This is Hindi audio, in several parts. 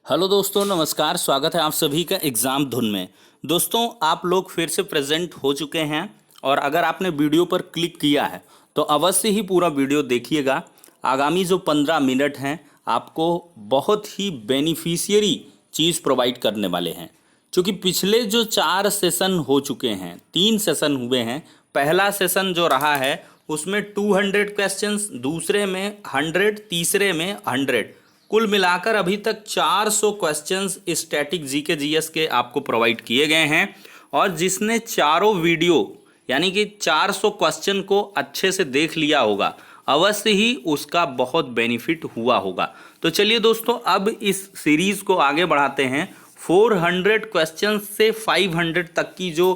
हेलो दोस्तों, नमस्कार। स्वागत है आप सभी का एग्ज़ाम धुन में। दोस्तों, आप लोग फिर से प्रेजेंट हो चुके हैं और अगर आपने वीडियो पर क्लिक किया है तो अवश्य ही पूरा वीडियो देखिएगा। आगामी जो 15 मिनट हैं आपको बहुत ही बेनिफिशियरी चीज़ प्रोवाइड करने वाले हैं। क्योंकि पिछले जो 4 सेशन हो चुके हैं, 3 सेशन हुए हैं। पहला सेशन जो रहा है उसमें 200 क्वेश्चंस, दूसरे में 100, तीसरे में 100, कुल मिलाकर अभी तक 400 क्वेश्चंस स्टैटिक जीके जीएस के आपको प्रोवाइड किए गए हैं। और जिसने चारों वीडियो यानी कि 400 क्वेश्चन को अच्छे से देख लिया होगा, अवश्य ही उसका बहुत बेनिफिट हुआ होगा। तो चलिए दोस्तों, अब इस सीरीज को आगे बढ़ाते हैं। 400 क्वेश्चन से 500 तक की जो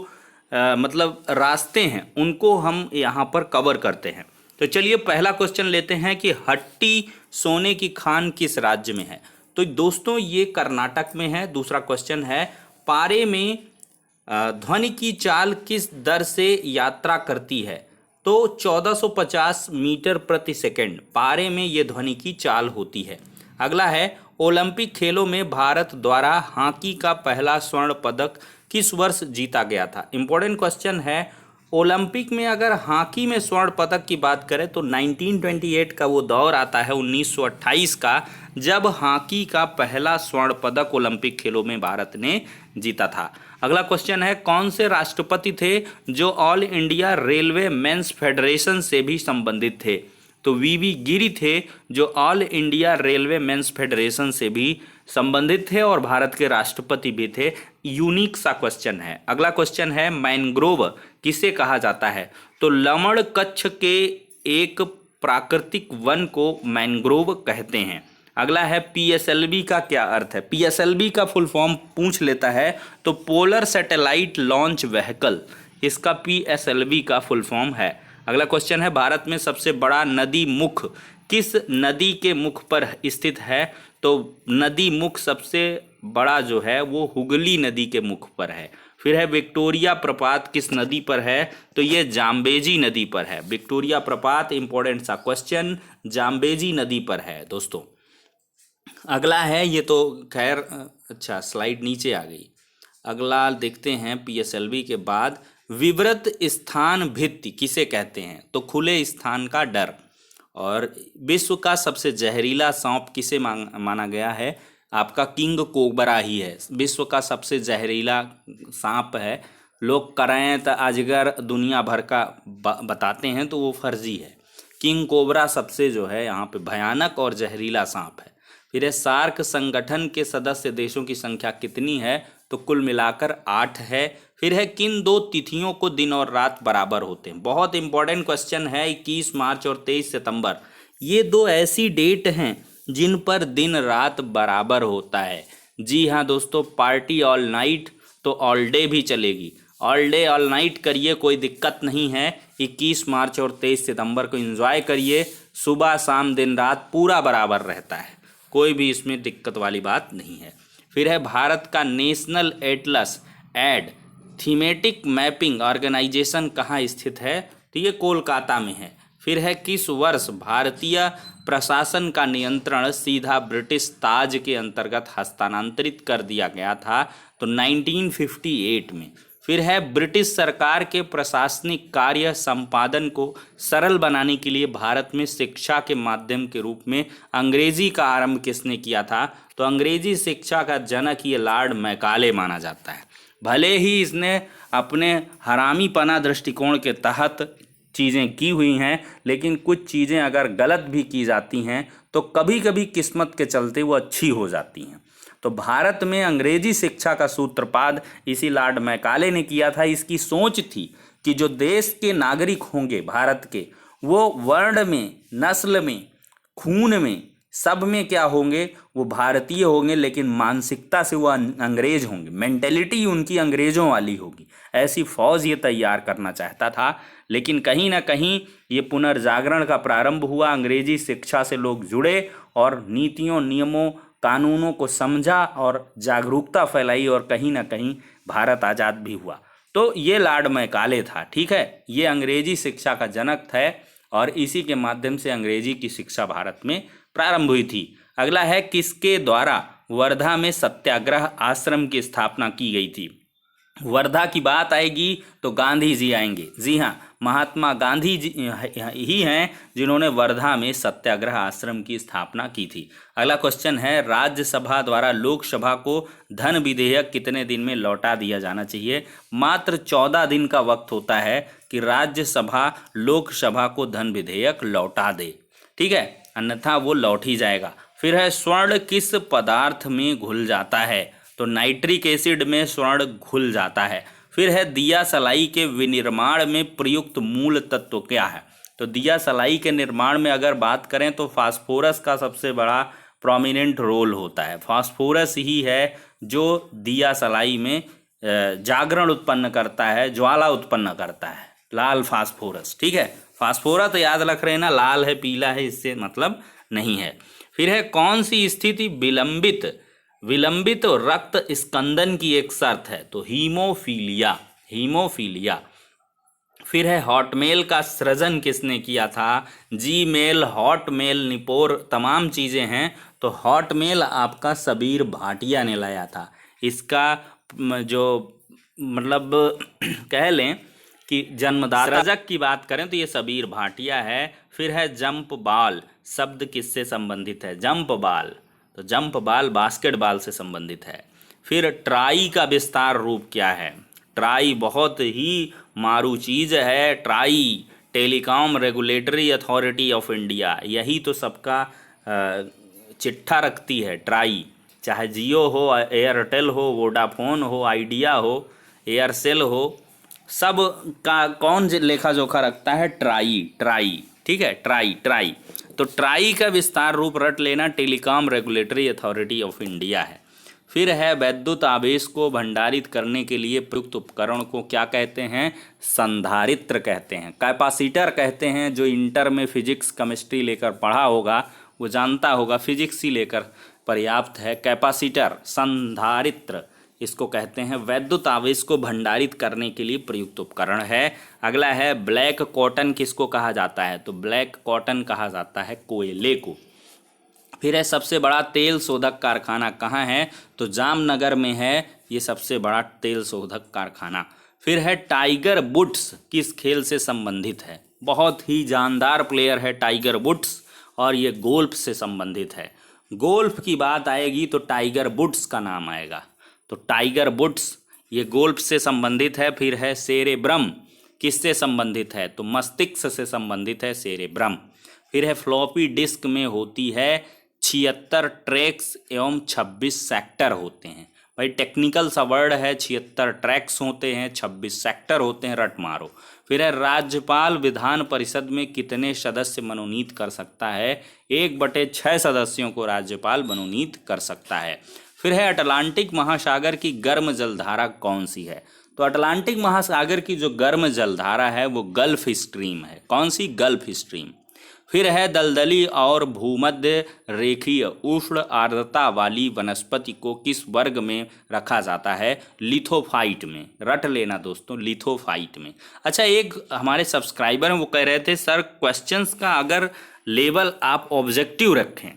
मतलब रास्ते हैं उनको हम यहाँ पर कवर करते हैं। तो चलिए पहला क्वेश्चन लेते हैं कि हट्टी सोने की खान किस राज्य में है। तो दोस्तों ये कर्नाटक में है। दूसरा क्वेश्चन है पारे में ध्वनि की चाल किस दर से यात्रा करती है। तो 1450 मीटर प्रति सेकंड पारे में ये ध्वनि की चाल होती है। अगला है ओलंपिक खेलों में भारत द्वारा हॉकी का पहला स्वर्ण पदक किस वर्ष जीता गया था। इंपॉर्टेंट क्वेश्चन है। ओलंपिक में अगर हॉकी में स्वर्ण पदक की बात करें तो 1928 का वो दौर आता है, 1928 का, जब हॉकी का पहला स्वर्ण पदक ओलंपिक खेलों में भारत ने जीता था। अगला क्वेश्चन है कौन से राष्ट्रपति थे जो all India railway men's federation से भी संबंधित थे। तो वीवी गिरी थे जो all India railway men's federation से भी संबंधित थे और भारत के राष्ट्रपति भी थे। यूनिक सा क्वेश्चन है। अगला क्वेश्चन है मैनग्रोव किसे कहा जाता है। तो लमण कच्छ के एक प्राकृतिक वन को मैनग्रोव कहते हैं। अगला है पीएसएलवी का क्या अर्थ है। पीएसएलवी का फुल फॉर्म पूछ लेता है तो पोलर सैटेलाइट लॉन्च व्हीकल, इसका पीएसएलवी का फुल फॉर्म है। अगला क्वेश्चन है भारत में सबसे बड़ा नदी मुख किस नदी के मुख पर स्थित है। तो नदी मुख सबसे बड़ा जो है वो हुगली नदी के मुख पर है। फिर है विक्टोरिया प्रपात किस नदी पर है। तो ये जाम्बेजी नदी पर है। विक्टोरिया प्रपात इंपॉर्टेंट सा क्वेश्चन जाम्बेजी नदी पर है दोस्तों। अगला है, ये तो खैर अच्छा स्लाइड नीचे आ गई। अगला देखते हैं पीएसएलवी के बाद विवृत स्थान भित्ति किसे कहते हैं। तो खुले स्थान का डर। और विश्व का सबसे जहरीला सांप किसे माना गया है। आपका किंग कोबरा ही है, विश्व का सबसे जहरीला सांप है। लोग करायत अजगर दुनिया भर का बताते हैं तो वो फर्जी है। किंग कोबरा सबसे जो है यहाँ पे भयानक और जहरीला सांप है। फिर है सार्क संगठन के सदस्य देशों की संख्या कितनी है। तो कुल मिलाकर 8 है। फिर है किन दो तिथियों को दिन और रात बराबर होते हैं। बहुत इंपॉर्टेंट क्वेश्चन है। 21 मार्च और 23 सितंबर, ये दो ऐसी डेट हैं जिन पर दिन रात बराबर होता है। जी हाँ दोस्तों, पार्टी ऑल नाइट तो ऑल डे भी चलेगी। ऑल डे ऑल नाइट करिए, कोई दिक्कत नहीं है। 21 मार्च और 23 सितंबर को एंजॉय करिए। सुबह शाम दिन रात पूरा बराबर रहता है, कोई भी इसमें दिक्कत वाली बात नहीं है। फिर है भारत का national atlas and thematic mapping organisation कहाँ स्थित है। तो ये कोलकाता में है। फिर है किस वर्ष भारतीय प्रशासन का नियंत्रण सीधा ब्रिटिश ताज के अंतर्गत हस्तांतरित कर दिया गया था। तो 1958 में। फिर है ब्रिटिश सरकार के प्रशासनिक कार्य संपादन को सरल बनाने के लिए भारत में शिक्षा के माध्यम के रूप में अंग्रेजी का आरंभ किसने किया था। तो अंग्रेजी शिक्षा का जनक ये लॉर्ड मैकाले माना जाता है। भले ही इसने अपने हरामीपना दृष्टिकोण के तहत चीज़ें की हुई हैं, लेकिन कुछ चीज़ें अगर गलत भी की जाती हैं तो कभी कभी किस्मत के चलते वो अच्छी हो जाती हैं। तो भारत में अंग्रेजी शिक्षा का सूत्रपात इसी लॉर्ड मैकाले ने किया था। इसकी सोच थी कि जो देश के नागरिक होंगे भारत के, वो वर्ण में, नस्ल में, खून में, सब में क्या होंगे, वो भारतीय होंगे, लेकिन मानसिकता से वो अंग्रेज होंगे। मेंटेलिटी उनकी अंग्रेजों वाली होगी। ऐसी फौज ये तैयार करना चाहता था। लेकिन कहीं ना कहीं ये पुनर्जागरण का प्रारंभ हुआ। अंग्रेजी शिक्षा से लोग जुड़े और नीतियों, नियमों, कानूनों को समझा और जागरूकता फैलाई और कहीं ना कहीं भारत आज़ाद भी हुआ। तो ये लॉर्ड मैकाले था। ठीक है, ये अंग्रेजी शिक्षा का जनक था और इसी के माध्यम से अंग्रेजी की शिक्षा भारत में प्रारंभ हुई थी। अगला है किसके द्वारा वर्धा में सत्याग्रह आश्रम की स्थापना की गई थी। वर्धा की बात आएगी तो गांधी जी आएंगे। जी हाँ, महात्मा गांधी जी ही हैं जिन्होंने वर्धा में सत्याग्रह आश्रम की स्थापना की थी। अगला क्वेश्चन है, राज्यसभा द्वारा लोकसभा को धन विधेयक कितने दिन में लौटा दिया जाना चाहिए? मात्र 14 दिन का वक्त होता है कि राज्यसभा लोकसभा को धन विधेयक लौटा दे, ठीक है, अन्यथा वो लौट ही जाएगा। फिर है, स्वर्ण किस पदार्थ में घुल जाता है? तो नाइट्रिक एसिड में स्वर्ण घुल जाता है। फिर है, दिया सलाई के विनिर्माण में प्रयुक्त मूल तत्व क्या है? तो दिया सलाई के निर्माण में अगर बात करें तो फास्फोरस का सबसे बड़ा प्रोमिनेंट रोल होता है। फास्फोरस ही है जो दिया सलाई में जागरण उत्पन्न करता है, ज्वाला उत्पन्न करता है, लाल फास्फोरस, ठीक है। फास्फोरस तो याद रख रहे ना, लाल है पीला है इससे मतलब नहीं है। फिर है, कौन सी स्थिति विलंबित रक्त स्कंदन की एक शर्त है? तो हीमोफीलिया। फिर है, हॉटमेल का सृजन किसने किया था? जीमेल, हॉटमेल, निपोर तमाम चीज़ें हैं, तो हॉटमेल आपका सबीर भाटिया ने लाया था। इसका जो मतलब कह लें कि जन्मदाता सृजक की बात करें तो ये सबीर भाटिया है। फिर है, जंप बॉल शब्द किससे संबंधित है? जंप बॉल, तो जंप बॉल बास्केटबॉल से संबंधित है। फिर ट्राई का विस्तार रूप क्या है? ट्राई बहुत ही मारू चीज़ है। Try telecom regulatory authority of India, यही तो सबका चिट्ठा रखती है ट्राई, चाहे जियो हो, एयरटेल हो, वोडाफोन हो, आइडिया हो, एयरसेल हो, सब का कौन लेखा जोखा रखता है? ट्राई, ठीक है, ट्राई। तो ट्राई का विस्तार रूप रट लेना, telecom regulatory authority of India है। फिर है, वैद्युत आवेश को भंडारित करने के लिए प्रयुक्त उपकरण को क्या कहते हैं? संधारित्र कहते हैं, कैपेसिटर कहते हैं। जो इंटर में फिजिक्स केमिस्ट्री लेकर पढ़ा होगा वो जानता होगा, फिजिक्स ही लेकर पर्याप्त है। कैपेसिटर, संधारित्र इसको कहते हैं। वैद्युत आवेश को भंडारित करने के लिए प्रयुक्त उपकरण है। अगला है, ब्लैक कॉटन किसको कहा जाता है? तो ब्लैक कॉटन कहा जाता है कोयले को। फिर है, सबसे बड़ा तेल शोधक कारखाना कहाँ है? तो जामनगर में है ये सबसे बड़ा तेल शोधक कारखाना। फिर है, टाइगर वुड्स किस खेल से संबंधित है? बहुत ही जानदार प्लेयर है टाइगर वुड्स, और ये गोल्फ से संबंधित है। गोल्फ की बात आएगी तो टाइगर वुड्स का नाम आएगा। तो टाइगर वुड्स ये गोल्फ से संबंधित है। फिर है, सेरेब्रम किससे संबंधित है? तो मस्तिष्क से संबंधित है सेरेब्रम। फिर है, फ्लॉपी डिस्क में होती है 76 ट्रैक्स एवं 26 सेक्टर होते हैं। भाई टेक्निकल सा वर्ड है, 76 ट्रैक्स होते हैं, 26 सेक्टर होते हैं, रट मारो। फिर है, राज्यपाल विधान परिषद में कितने सदस्य मनोनीत कर सकता है? 1/6 सदस्यों को राज्यपाल मनोनीत कर सकता है। फिर है, अटलांटिक महासागर की गर्म जलधारा कौन सी है? तो अटलांटिक महासागर की जो गर्म जलधारा है वो गल्फ स्ट्रीम है। कौन सी? Gulf stream. फिर है, दलदली और भूमध्य रेखीय उष्ण आर्द्रता वाली वनस्पति को किस वर्ग में रखा जाता है? लिथोफाइट में। रट लेना दोस्तों, लिथोफाइट में। अच्छा, एक हमारे सब्सक्राइबर हैं वो कह रहे थे सर क्वेश्चंस का अगर लेवल आप ऑब्जेक्टिव रखें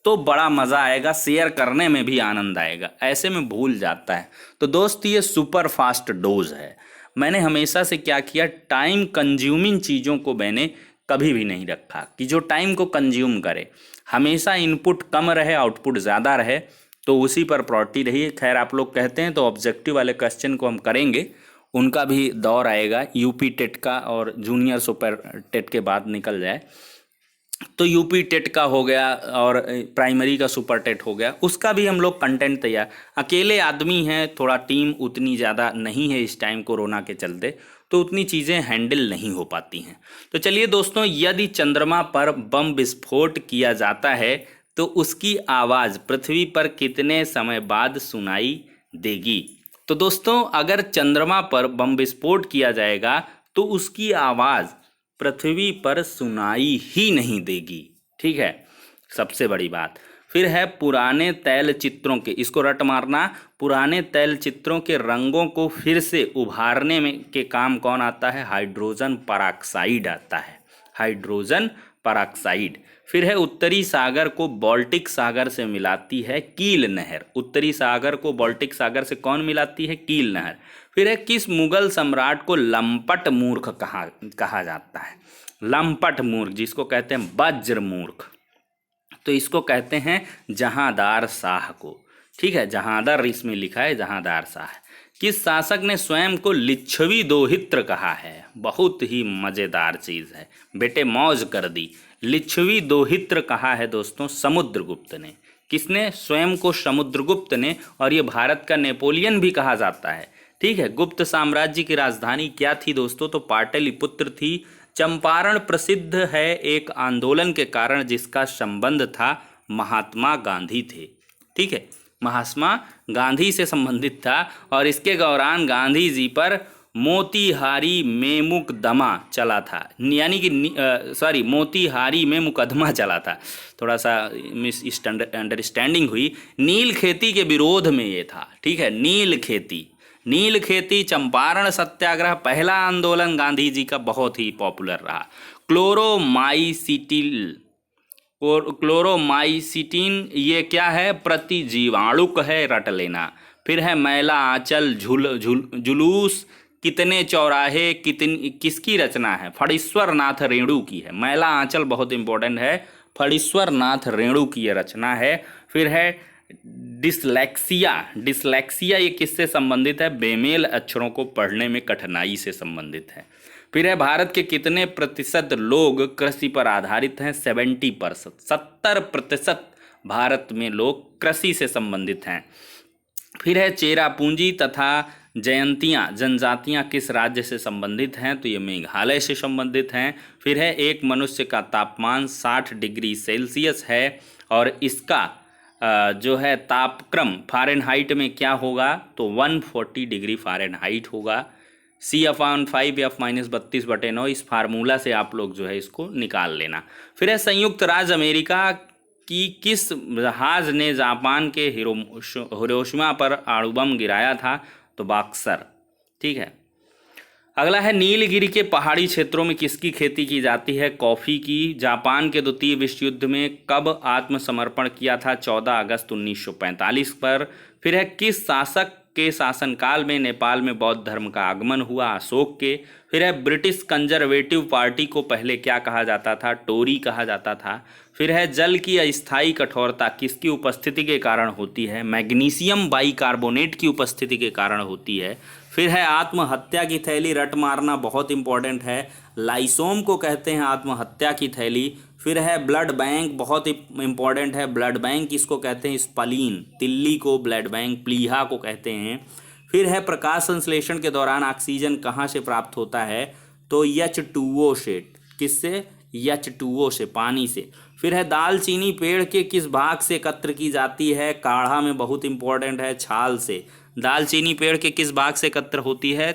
तो बड़ा मज़ा आएगा, शेयर करने में भी आनंद आएगा, ऐसे में भूल जाता है। तो दोस्त ये सुपर फास्ट डोज है। मैंने हमेशा से क्या किया, टाइम कंज्यूमिंग चीज़ों को मैंने कभी भी नहीं रखा कि जो टाइम को कंज्यूम करे। हमेशा इनपुट कम रहे आउटपुट ज़्यादा रहे, तो उसी पर प्रायोरिटी रही। खैर आप लोग कहते हैं तो ऑब्जेक्टिव वाले क्वेश्चन को हम करेंगे, उनका भी दौर आएगा। यूपी टेट का और जूनियर सुपर टेट के बाद निकल जाए तो यूपी टेट का हो गया और प्राइमरी का सुपर टेट हो गया, उसका भी हम लोग कंटेंट तैयार। अकेले आदमी हैं, थोड़ा टीम उतनी ज़्यादा नहीं है इस टाइम कोरोना के चलते, तो उतनी चीज़ें हैंडल नहीं हो पाती हैं। तो चलिए दोस्तों, यदि चंद्रमा पर बम विस्फोट किया जाता है तो उसकी आवाज़ पृथ्वी पर कितने समय बाद सुनाई देगी? तो दोस्तों, अगर चंद्रमा पर बम विस्फोट किया जाएगा तो उसकी आवाज़ पृथ्वी पर सुनाई ही नहीं देगी, ठीक है, सबसे बड़ी बात। फिर है, पुराने तैल चित्रों के, इसको रट मारना, पुराने तैल चित्रों के रंगों को फिर से उभारने में के काम कौन आता है? हाइड्रोजन परऑक्साइड आता है, हाइड्रोजन परऑक्साइड। फिर है उत्तरी सागर को बाल्टिक सागर से मिलाती है कील नहर। उत्तरी सागर को बाल्टिक सागर से कौन मिलाती है? कील नहर। फिर है किस मुगल सम्राट को लंपट मूर्ख कहा जाता है? लंपट मूर्ख, जिसको कहते हैं वज्र मूर्ख, तो इसको कहते हैं जहांदार शाह को। ठीक है, जहांदार इसमें लिखा है, जहांदार शाह। किस शासक ने स्वयं को लिच्छवी दोहित्र कहा है? बहुत ही मजेदार चीज है बेटे, मौज कर दी। लिच्छवी दोहित्र कहा है दोस्तों समुद्रगुप्त ने। किसने? स्वयं को समुद्रगुप्त ने, और ये भारत का नेपोलियन भी कहा जाता है। ठीक है, गुप्त साम्राज्य की राजधानी क्या थी दोस्तों? तो पाटलिपुत्र थी। चंपारण प्रसिद्ध है एक आंदोलन के कारण जिसका संबंध था महात्मा गांधी थे। ठीक है, महात्मा गांधी से संबंधित था, और इसके दौरान गांधी जी पर मोतीहारी में मुकदमा चला था, यानी कि मोतीहारी में मुकदमा चला था। थोड़ा सा मिस अंडरस्टैंडिंग हुई। नील खेती के विरोध में ये था। ठीक है, नील खेती चंपारण सत्याग्रह पहला आंदोलन गांधी जी का बहुत ही पॉपुलर रहा। क्लोरोमाइसिटिन ये क्या है? प्रतिजीवाणुक है, रट लेना। फिर है मैला आंचल जुलूस कितने चौराहे किसकी रचना है? फणीश्वर नाथ रेणु की है। मैला आंचल बहुत इंपॉर्टेंट है, फणीश्वर नाथ रेणु की ये रचना है। फिर है डिसलेक्सिया ये किससे संबंधित है? बेमेल अक्षरों को पढ़ने में कठिनाई से संबंधित है। फिर है भारत के कितने प्रतिशत लोग कृषि पर आधारित हैं? 70%। 70% भारत में लोग कृषि से संबंधित हैं। फिर है चेरापूंजी तथा जयंतियाँ जनजातियाँ किस राज्य से संबंधित हैं? तो ये मेघालय से संबंधित हैं। फिर है एक मनुष्य का तापमान 60 डिग्री सेल्सियस है, और इसका जो है तापक्रम फ़ारेनहाइट में क्या होगा? तो 140 डिग्री फ़ारेनहाइट होगा। C/5 या -32/9 इस फार्मूला से आप लोग जो है इसको निकाल लेना। फिर है संयुक्त राज्य अमेरिका की किस जहाज ने जापान के हिरोशिमा पर अणुबम गिराया था? तो बॉक्सर। ठीक है, अगला है नीलगिरी के पहाड़ी क्षेत्रों में किसकी खेती की जाती है? कॉफ़ी की। जापान के द्वितीय विश्व युद्ध में कब आत्मसमर्पण किया था? 14 अगस्त 1945 पर। फिर है किस शासक के शासनकाल में नेपाल में बौद्ध धर्म का आगमन हुआ? अशोक के। फिर है ब्रिटिश कंजर्वेटिव पार्टी को पहले क्या कहा जाता था? टोरी कहा जाता था। फिर है जल की अस्थायी कठोरता किसकी उपस्थिति के कारण होती है? मैग्नीशियम बाइकार्बोनेट की उपस्थिति के कारण होती है। फिर है आत्महत्या की थैली, रट मारना बहुत इंपॉर्टेंट है। लाइसोम को कहते हैं आत्महत्या की थैली। फिर है ब्लड बैंक, बहुत इंपॉर्टेंट है। ब्लड बैंक किसको कहते हैं? स्प्लीन। तिल्ली को ब्लड बैंक, प्लीहा को कहते हैं। फिर है प्रकाश संश्लेषण के दौरान ऑक्सीजन कहाँ से प्राप्त होता है? तो H2O से। किससे? H2O से, पानी से। फिर है दालचीनी पेड़ के किस भाग से एकत्र की जाती है? काढ़ा में बहुत इंपॉर्टेंट है, छाल से। दालचीनी पेड़ के किस भाग से एकत्र होती है?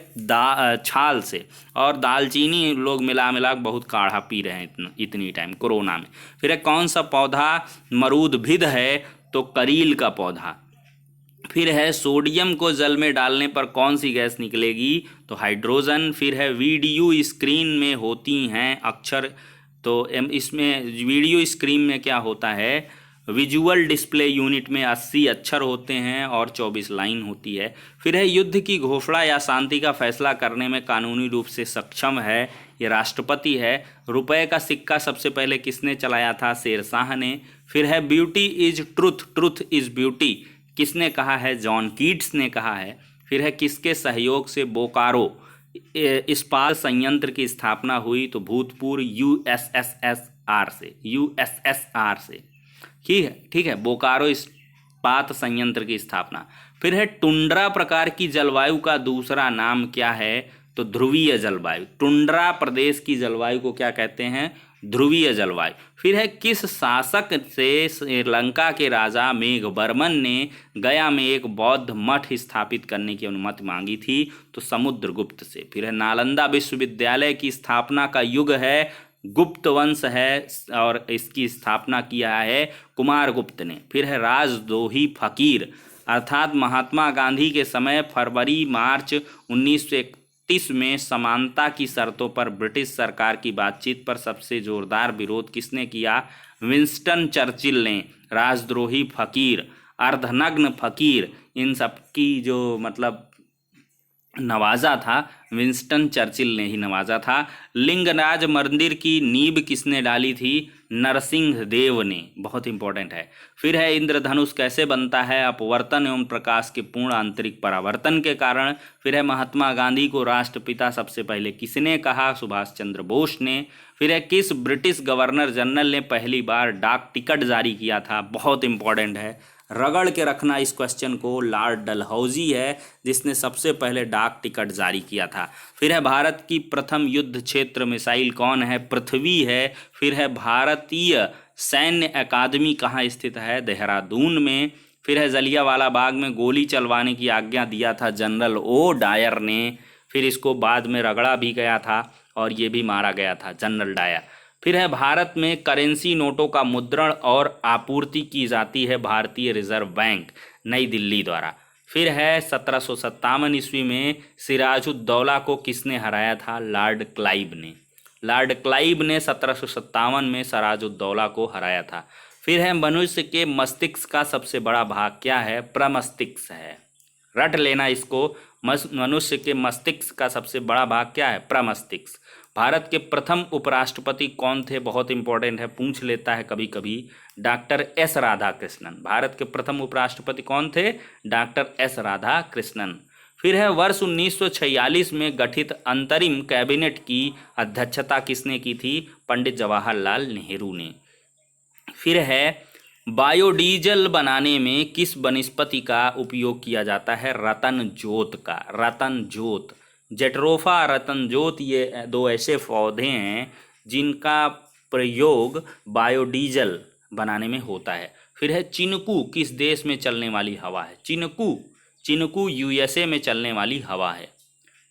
छाल से। और दालचीनी लोग मिला बहुत काढ़ा पी रहे हैं इतनी टाइम कोरोना में। फिर है कौन सा पौधा मरूदभिद है? तो करील का पौधा। फिर है सोडियम को जल में डालने पर कौन सी गैस निकलेगी? तो हाइड्रोजन। फिर है वीडियो स्क्रीन में होती हैं अक्षर, तो इसमें वीडियो स्क्रीन में क्या होता है? विजुअल डिस्प्ले यूनिट में 80 अक्षर होते हैं और 24 लाइन होती है। फिर है युद्ध की घोषणा या शांति का फैसला करने में कानूनी रूप से सक्षम है? ये राष्ट्रपति है। रुपए का सिक्का सबसे पहले किसने चलाया था? शेरशाह ने। फिर है beauty is truth, truth is beauty किसने कहा है? जॉन कीट्स ने कहा है। फिर है किसके सहयोग से बोकारो इस्पात संयंत्र की स्थापना हुई? तो भूतपूर्व यूएसएसआर से। ठीक है, बोकारो इस्पात संयंत्र की स्थापना। फिर है टुंड्रा प्रकार की जलवायु का दूसरा नाम क्या है? तो ध्रुवीय जलवायु। टुंड्रा प्रदेश की जलवायु को क्या कहते हैं? ध्रुवीय जलवायु। फिर है किस शासक से श्रीलंका के राजा मेघवर्मन ने गया में एक बौद्ध मठ स्थापित करने की अनुमति मांगी थी? तो समुद्रगुप्त से। फिर है नालंदा विश्वविद्यालय की स्थापना का युग है गुप्त वंश है, और इसकी स्थापना किया है कुमारगुप्त ने। फिर है राजद्रोही फकीर, अर्थात महात्मा गांधी के समय फरवरी मार्च 1936 में समानता की शर्तों पर ब्रिटिश सरकार की बातचीत पर सबसे जोरदार विरोध किसने किया? विंस्टन चर्चिल ने। राजद्रोही फकीर, अर्धनग्न फकीर, इन सब की जो मतलब नवाजा था, विंस्टन चर्चिल ने ही नवाजा था। लिंगराज मंदिर की नींव किसने डाली थी? नरसिंह देव ने। बहुत इंपॉर्टेंट है। फिर है इंद्रधनुष कैसे बनता है? अपवर्तन एवं प्रकाश के पूर्ण आंतरिक परावर्तन के कारण। फिर है महात्मा गांधी को राष्ट्रपिता सबसे पहले किसने कहा? सुभाष चंद्र बोस ने। फिर है किस ब्रिटिश गवर्नर जनरल ने पहली बार डाक टिकट जारी किया था? बहुत इंपॉर्टेंट है, रगड़ के रखना इस क्वेश्चन को। लॉर्ड डलहौजी है जिसने सबसे पहले डाक टिकट जारी किया था। फिर है भारत की प्रथम युद्ध क्षेत्र मिसाइल कौन है? पृथ्वी है। फिर है भारतीय सैन्य अकादमी कहाँ स्थित है? देहरादून में। फिर है जलियांवाला बाग में गोली चलवाने की आज्ञा दिया था जनरल ओ डायर ने। फिर इसको बाद में रगड़ा भी गया था और ये भी मारा गया था, जनरल डायर। फिर है भारत में करेंसी नोटों का मुद्रण और आपूर्ति की जाती है भारतीय रिजर्व बैंक, नई दिल्ली द्वारा। फिर है 1757 ईस्वी में सिराजुद्दौला को किसने हराया था? लॉर्ड क्लाइव ने। लॉर्ड क्लाइव ने 1757 में सिराजुद्दौला को हराया था। फिर है मनुष्य के मस्तिष्क का सबसे बड़ा भाग क्या है? प्रमस्तिष्क है, रट लेना इसको। मनुष्य के मस्तिष्क का सबसे बड़ा भाग क्या है? प्रमस्तिष्क। भारत के प्रथम उपराष्ट्रपति कौन थे? बहुत इंपॉर्टेंट है, पूछ लेता है कभी कभी। Doctor S Radhakrishnan. भारत के प्रथम उपराष्ट्रपति कौन थे? Doctor S Radhakrishnan. फिर है वर्ष 1946 में गठित अंतरिम कैबिनेट की अध्यक्षता किसने की थी? पंडित जवाहरलाल नेहरू ने। फिर है बायोडीजल बनाने में किस वनस्पति का उपयोग किया जाता है? रतन जोत का। रतन जोत, जेट्रोफा, रतन जोत, ये दो ऐसे पौधे हैं जिनका प्रयोग बायोडीजल बनाने में होता है। फिर है चिनकू किस देश में चलने वाली हवा है? चिनकू यूएसए में चलने वाली हवा है।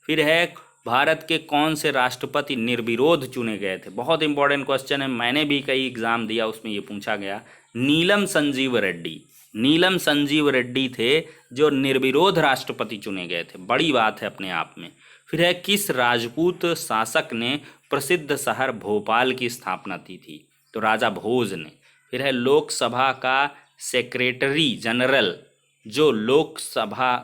फिर है भारत के कौन से राष्ट्रपति निर्विरोध चुने गए थे? बहुत इंपॉर्टेंट क्वेश्चन है, मैंने भी कई एग्जाम दिया उसमें ये पूछा गया। नीलम संजीव रेड्डी। नीलम संजीव रेड्डी थे जो निर्विरोध राष्ट्रपति चुने गए थे, बड़ी बात है अपने आप में। फिर है किस राजपूत शासक ने प्रसिद्ध शहर भोपाल की स्थापना की थी? तो राजा भोज ने। फिर है लोकसभा का सेक्रेटरी जनरल, जो लोकसभा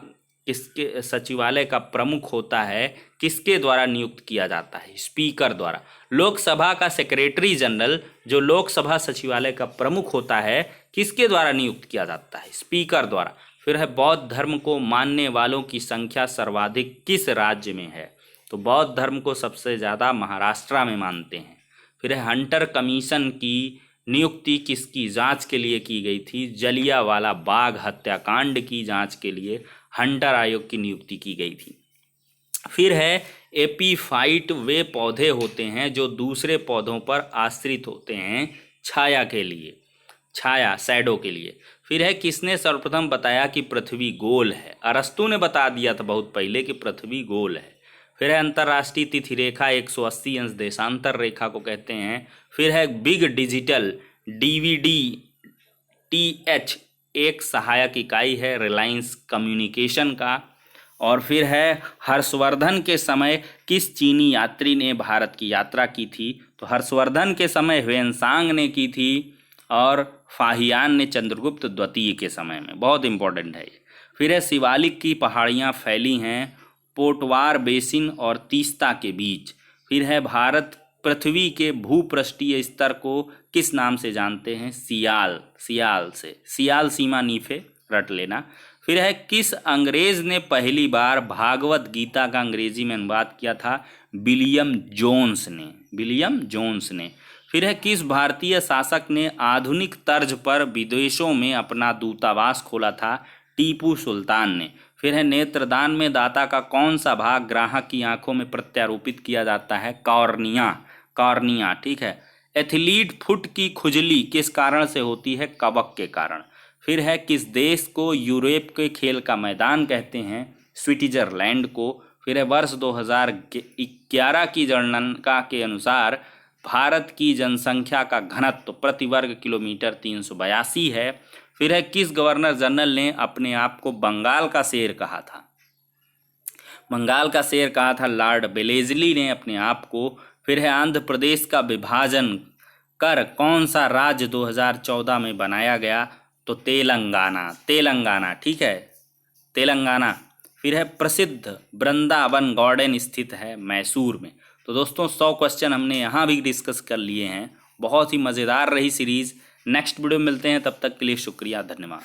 किसके सचिवालय का प्रमुख होता है, किसके द्वारा नियुक्त किया जाता है? स्पीकर द्वारा। लोकसभा का सेक्रेटरी जनरल जो लोकसभा सचिवालय का प्रमुख होता है, किसके द्वारा नियुक्त किया जाता है? स्पीकर द्वारा। फिर है बौद्ध धर्म को मानने वालों की संख्या सर्वाधिक किस राज्य में है? तो बौद्ध धर्म को सबसे ज़्यादा महाराष्ट्र में मानते हैं। फिर है हंटर कमीशन की नियुक्ति किसकी जांच के लिए की गई थी? जलियांवाला बाग हत्याकांड की जांच के लिए हंटर आयोग की नियुक्ति की गई थी। फिर है एपीफाइट वे पौधे होते हैं जो दूसरे पौधों पर आश्रित होते हैं छाया के लिए, छाया, शैडो के लिए। फिर है किसने सर्वप्रथम बताया कि पृथ्वी गोल है? अरस्तु ने बता दिया था बहुत पहले कि पृथ्वी गोल है। फिर है अंतर्राष्ट्रीय तिथि रेखा 180 अंश देशांतर रेखा को कहते हैं। फिर है बिग डिजिटल डीवीडी टीएच एक सहायक इकाई है रिलायंस कम्युनिकेशन का। और फिर है हर्षवर्धन के समय किस चीनी यात्री ने भारत की यात्रा की थी? तो हर्षवर्धन के समय ह्वेनसांग ने की थी और फाहियान ने चंद्रगुप्त द्वितीय के समय में। बहुत इंपॉर्टेंट है ये। फिर है शिवालिक की पहाड़ियाँ फैली हैं पोटवार बेसिन और तीस्ता के बीच। फिर है भारत पृथ्वी के भूपृष्ठीय स्तर को किस नाम से जानते हैं? सियाल, सियाल से। सियाल सीमा नीफे, रट लेना। फिर है किस अंग्रेज ने पहली बार भागवत गीता का अंग्रेजी में अनुवाद किया था? विलियम जोन्स ने। विलियम जोन्स ने। फिर है किस भारतीय शासक ने आधुनिक तर्ज पर विदेशों में अपना दूतावास खोला था? टीपू सुल्तान ने। फिर है नेत्रदान में दाता का कौन सा भाग ग्राहक की आंखों में प्रत्यारोपित किया जाता है? कॉर्निया, कॉर्निया, ठीक है। एथलीट फुट की खुजली किस कारण से होती है? कवक के कारण। फिर है किस देश को यूरोप के खेल का मैदान कहते हैं? स्विट्जरलैंड को। फिर है वर्ष 2011 की जनगणना के अनुसार भारत की जनसंख्या का घनत्व प्रति वर्ग किलोमीटर 382 है। फिर है किस गवर्नर जनरल ने अपने आप को बंगाल का शेर कहा था? बंगाल का शेर कहा था लॉर्ड वेलेस्ली ने अपने आप को। फिर है आंध्र प्रदेश का विभाजन कर कौन सा राज्य 2014 में बनाया गया, तो तेलंगाना, तेलंगाना, ठीक है, तेलंगाना। फिर है प्रसिद्ध वृंदावन गार्डन स्थित है मैसूर में। तो दोस्तों 100 क्वेश्चन हमने यहाँ भी डिस्कस कर लिए हैं। बहुत ही मज़ेदार रही सीरीज़। नेक्स्ट वीडियो में मिलते हैं, तब तक के लिए शुक्रिया, धन्यवाद।